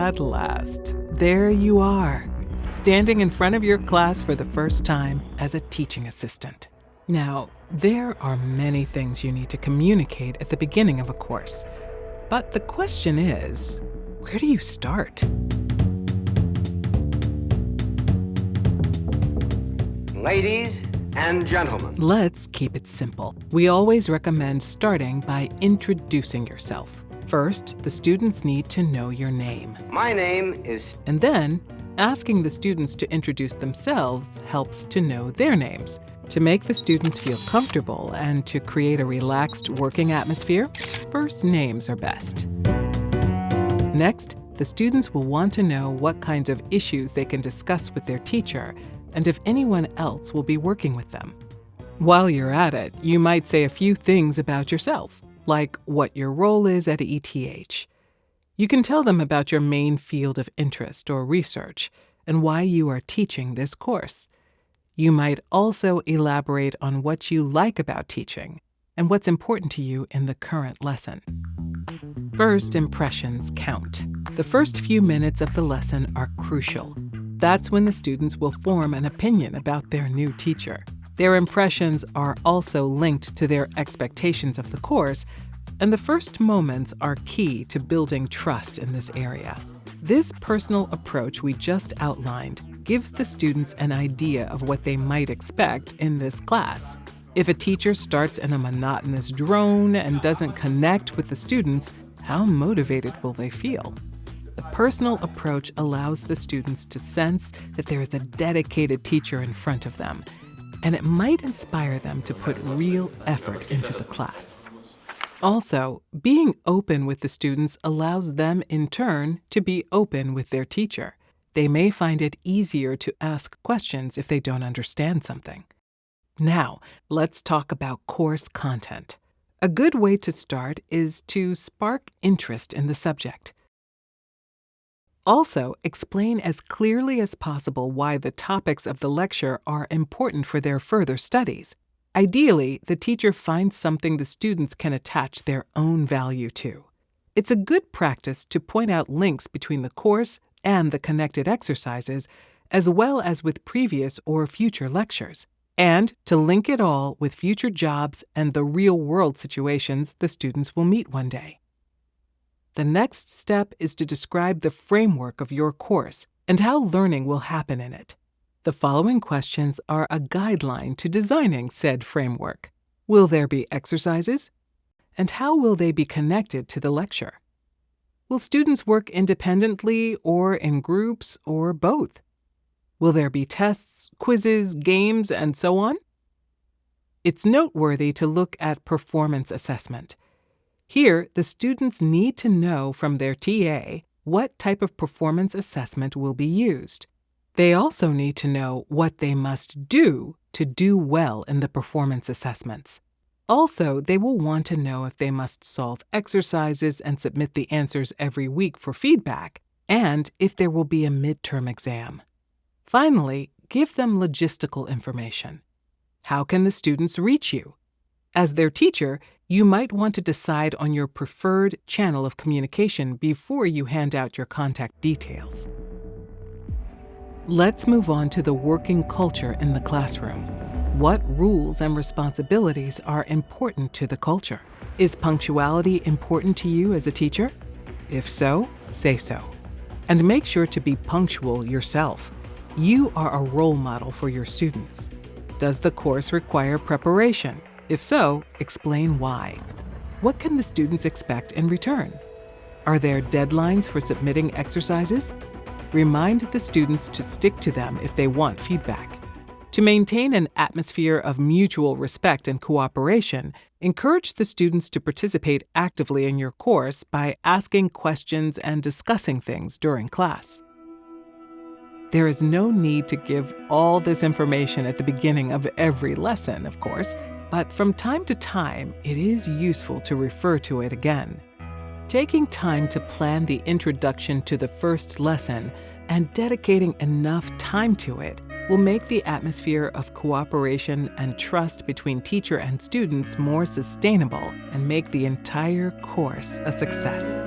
At last, there you are, standing in front of your class for the first time as a teaching assistant. Now, there are many things you need to communicate at the beginning of a course, but the question is, where do you start? Ladies and gentlemen. Let's keep it simple. We always recommend starting by introducing yourself. First, the students need to know your name. My name is... And then, asking the students to introduce themselves helps to know their names. To make the students feel comfortable and to create a relaxed working atmosphere, first names are best. Next, the students will want to know what kinds of issues they can discuss with their teacher and if anyone else will be working with them. While you're at it, you might say a few things about yourself, like what your role is at ETH. You can tell them about your main field of interest or research and why you are teaching this course. You might also elaborate on what you like about teaching and what's important to you in the current lesson. First impressions count. The first few minutes of the lesson are crucial. That's when the students will form an opinion about their new teacher. Their impressions are also linked to their expectations of the course, and the first moments are key to building trust in this area. This personal approach we just outlined gives the students an idea of what they might expect in this class. If a teacher starts in a monotonous drone and doesn't connect with the students, how motivated will they feel? The personal approach allows the students to sense that there is a dedicated teacher in front of them, and it might inspire them to put real effort into the class. Also, being open with the students allows them, in turn, to be open with their teacher. They may find it easier to ask questions if they don't understand something. Now, let's talk about course content. A good way to start is to spark interest in the subject. Also, explain as clearly as possible why the topics of the lecture are important for their further studies. Ideally, the teacher finds something the students can attach their own value to. It's a good practice to point out links between the course and the connected exercises, as well as with previous or future lectures, and to link it all with future jobs and the real-world situations the students will meet one day. The next step is to describe the framework of your course and how learning will happen in it. The following questions are a guideline to designing said framework. Will there be exercises? And how will they be connected to the lecture? Will students work independently or in groups or both? Will there be tests, quizzes, games, and so on? It's noteworthy to look at performance assessment. Here, the students need to know from their TA what type of performance assessment will be used. They also need to know what they must do to do well in the performance assessments. Also, they will want to know if they must solve exercises and submit the answers every week for feedback, and if there will be a midterm exam. Finally, give them logistical information. How can the students reach you? As their teacher, you might want to decide on your preferred channel of communication before you hand out your contact details. Let's move on to the working culture in the classroom. What rules and responsibilities are important to the culture? Is punctuality important to you as a teacher? If so, say so. And make sure to be punctual yourself. You are a role model for your students. Does the course require preparation? If so, explain why. What can the students expect in return? Are there deadlines for submitting exercises? Remind the students to stick to them if they want feedback. To maintain an atmosphere of mutual respect and cooperation, encourage the students to participate actively in your course by asking questions and discussing things during class. There is no need to give all this information at the beginning of every lesson, of course, but from time to time, it is useful to refer to it again. Taking time to plan the introduction to the first lesson and dedicating enough time to it will make the atmosphere of cooperation and trust between teacher and students more sustainable and make the entire course a success.